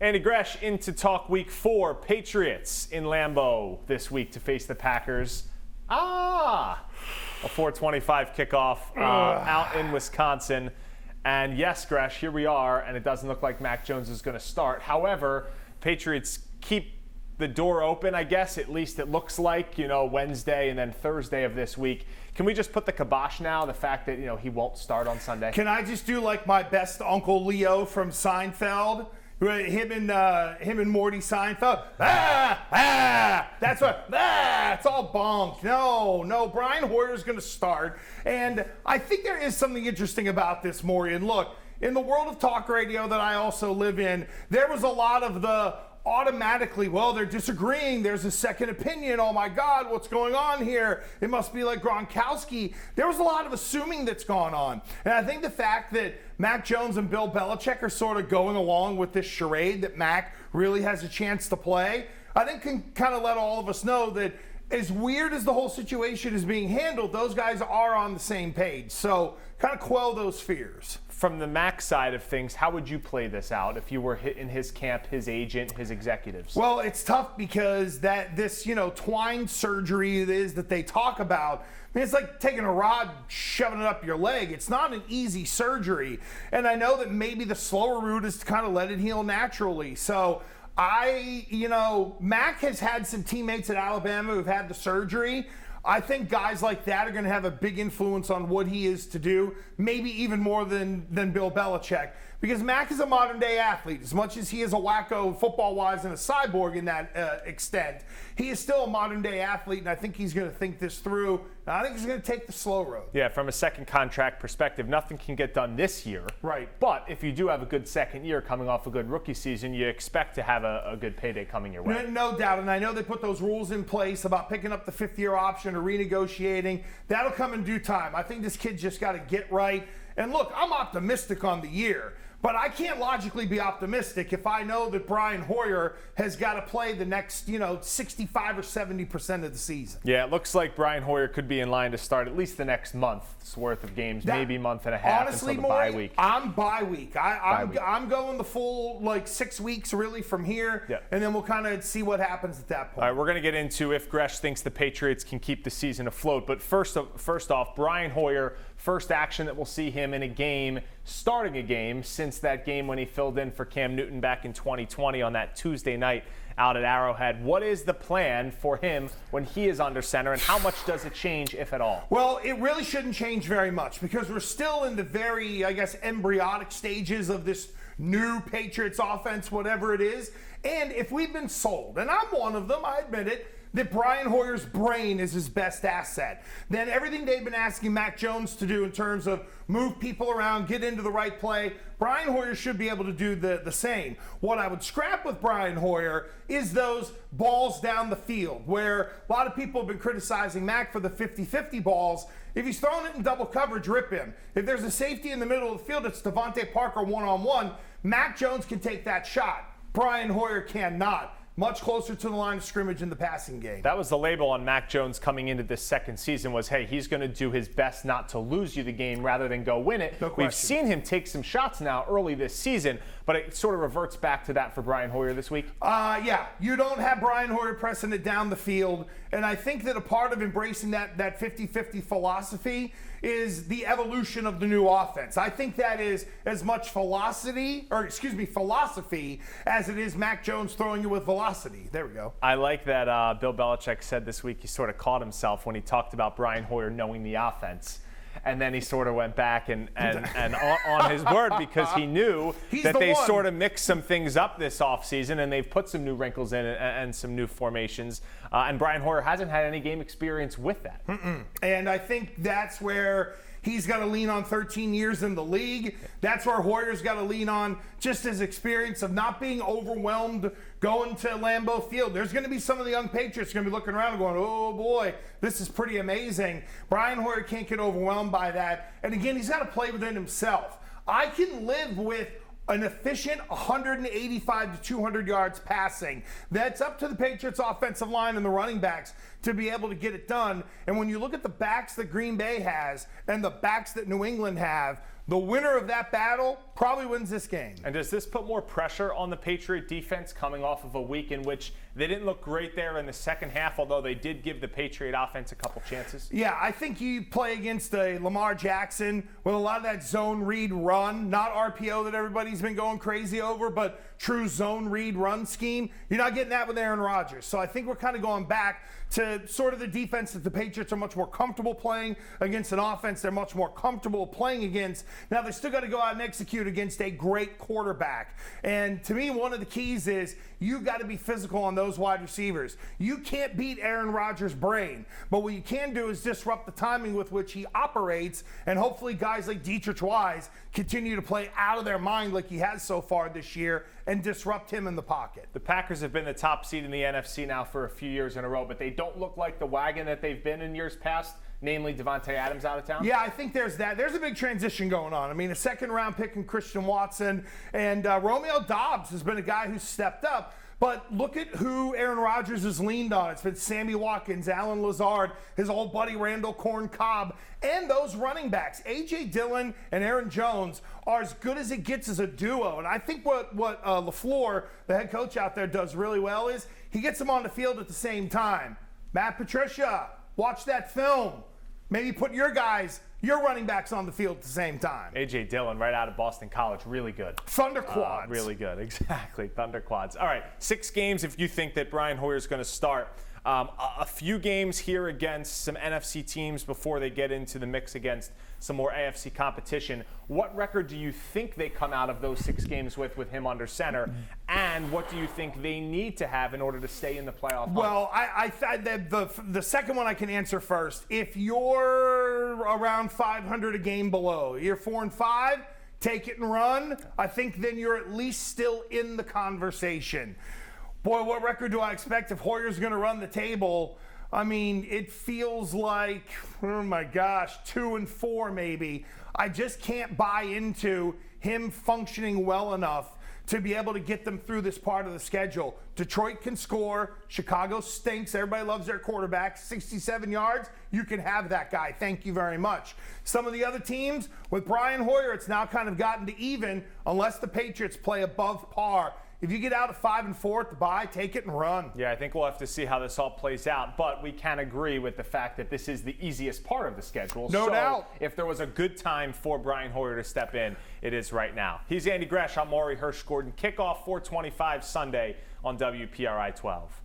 Andy Gresh in to talk week 4. Patriots in Lambeau this week to face the Packers. A 4:25 kickoff out in Wisconsin. And yes, Gresh, here we are, and it doesn't look like Mac Jones is going to start. However, Patriots keep the door open, I guess, at least it looks like, Wednesday and then Thursday of this week. Can we just put the kibosh now, the fact that, he won't start on Sunday? Can I just do like my best Uncle Leo from Seinfeld? Him and Morty Seinfeld. That's what. It's all bunk. No. Brian Hoyer's going to start, and I think there is something interesting about this, Morey. And look, in the world of talk radio that I also live in, there was a lot of the automatically, well, they're disagreeing. There's a second opinion. Oh my God, what's going on here? It must be like Gronkowski. There was a lot of assuming that's gone on. And I think the fact that Mac Jones and Bill Belichick are sort of going along with this charade that Mac really has a chance to play, I think can kind of let all of us know that as weird as the whole situation is being handled, those guys are on the same page. So kind of quell those fears. From the Mac side of things, how would you play this out if you were in his camp, his agent, his executives? Well, it's tough because this twine surgery it is that they talk about, it's like taking a rod, shoving it up your leg. It's not an easy surgery. And I know that maybe the slower route is to kind of let it heal naturally. So Mac has had some teammates at Alabama who've had the surgery. I think guys like that are going to have a big influence on what he is to do, maybe even more than Bill Belichick. Because Mac is a modern-day athlete. As much as he is a wacko football-wise and a cyborg in that extent, he is still a modern-day athlete, and I think he's going to think this through. And I think he's going to take the slow road. Yeah, from a second contract perspective, nothing can get done this year. Right. But if you do have a good second year coming off a good rookie season, you expect to have a good payday coming your way. No doubt, and I know they put those rules in place about picking up the fifth-year option or renegotiating. That'll come in due time. I think this kid's just got to get right. And look, I'm optimistic on the year. But I can't logically be optimistic if I know that Brian Hoyer has got to play the next, 65 or 70% of the season. Yeah, it looks like Brian Hoyer could be in line to start at least the next month's worth of games, maybe month and a half honestly, until the bye week. I'm bye week. I'm going the full 6 weeks really from here, and then we'll kind of see what happens at that point. All right, we're going to get into if Gresh thinks the Patriots can keep the season afloat. But first off, Brian Hoyer, first action that we'll see him in a game, starting a game since that game when he filled in for Cam Newton back in 2020 on that Tuesday night out at Arrowhead. What is the plan for him when he is under center, and how much does it change, if at all? Well, it really shouldn't change very much because we're still in the very, embryonic stages of this new Patriots offense, whatever it is. And if we've been sold, and I'm one of them, I admit it, that Brian Hoyer's brain is his best asset, then everything they've been asking Mac Jones to do in terms of move people around, get into the right play, Brian Hoyer should be able to do the same. What I would scrap with Brian Hoyer is those balls down the field, where a lot of people have been criticizing Mac for the 50-50 balls. If he's throwing it in double coverage, rip him. If there's a safety in the middle of the field, it's Devontae Parker one-on-one. Mac Jones can take that shot. Brian Hoyer cannot. Much closer to the line of scrimmage in the passing game. That was the label on Mac Jones coming into this second season was, hey, he's going to do his best not to lose you the game rather than go win it. No question. We've seen him take some shots now early this season, but it sort of reverts back to that for Brian Hoyer this week. Yeah, you don't have Brian Hoyer pressing it down the field, and I think that a part of embracing that 50-50 philosophy is the evolution of the new offense. I think that is as much philosophy as it is Mac Jones throwing you with velocity. There we go. I like that Bill Belichick said this week he sort of caught himself when he talked about Brian Hoyer knowing the offense. And then he sort of went back and on his word because he knew that they sort of mixed some things up this offseason and they've put some new wrinkles in and some new formations. And Brian Hoyer hasn't had any game experience with that. And I think that's where he's got to lean on 13 years in the league. That's where Hoyer's got to lean on just his experience of not being overwhelmed going to Lambeau Field. There's going to be some of the young Patriots going to be looking around and going, oh boy, this is pretty amazing. Brian Hoyer can't get overwhelmed by that. And again, he's got to play within himself. I can live with an efficient 185 to 200 yards passing. That's up to the Patriots offensive line and the running backs to be able to get it done. And when you look at the backs that Green Bay has and the backs that New England have, the winner of that battle probably wins this game. And does this put more pressure on the Patriot defense coming off of a week in which they didn't look great there in the second half, although they did give the Patriot offense a couple chances? Yeah, I think you play against a Lamar Jackson with a lot of that zone read run, not RPO that everybody's been going crazy over, but true zone read run scheme. You're not getting that with Aaron Rodgers. So I think we're kind of going back to sort of the defense that the Patriots are much more comfortable playing against, an offense they're much more comfortable playing against. Now, they still got to go out and execute against a great quarterback. And to me, one of the keys is you've got to be physical on those wide receivers. You can't beat Aaron Rodgers' brain, but what you can do is disrupt the timing with which he operates, and hopefully guys like Dietrich Wise continue to play out of their mind like he has so far this year and disrupt him in the pocket. The Packers have been the top seed in the NFC now for a few years in a row, but they don't look like the wagon that they've been in years past, namely Devontae Adams out of town. Yeah, I think there's that. There's a big transition going on. I mean, a second-round pick in Christian Watson, and Romeo Doubs has been a guy who's stepped up. But look at who Aaron Rodgers has leaned on. It's been Sammy Watkins, Alan Lazard, his old buddy Randall Corn Cobb, and those running backs. A.J. Dillon and Aaron Jones are as good as it gets as a duo. And I think what LaFleur, the head coach out there, does really well is he gets them on the field at the same time. Matt Patricia, watch that film. Maybe put your running backs on the field at the same time. A.J. Dillon, right out of Boston College, really good. Thunder quads. Really good, exactly. Thunder quads. All right, 6 games if you think that Brian Hoyer is going to start. A few games here against some NFC teams before they get into the mix against some more AFC competition. What record do you think they come out of those 6 games with him under center? And what do you think they need to have in order to stay in the playoff hunt? Well, the second one I can answer first. If you're around 500 a game below, you're 4-5, take it and run. I think then you're at least still in the conversation. Boy, what record do I expect if Hoyer's going to run the table? I mean, it feels like, oh my gosh, 2-4 maybe. I just can't buy into him functioning well enough to be able to get them through this part of the schedule. Detroit can score. Chicago stinks. Everybody loves their quarterback. 67 yards, you can have that guy. Thank you very much. Some of the other teams, with Brian Hoyer, it's now kind of gotten to even unless the Patriots play above par. If you get out at 5-4 at the bye, take it and run. Yeah, I think we'll have to see how this all plays out, but we can agree with the fact that this is the easiest part of the schedule. No doubt. If there was a good time for Brian Hoyer to step in, it is right now. He's Andy Gresh. I'm Morey Hershgordon. Kickoff 4:25 Sunday on WPRI 12.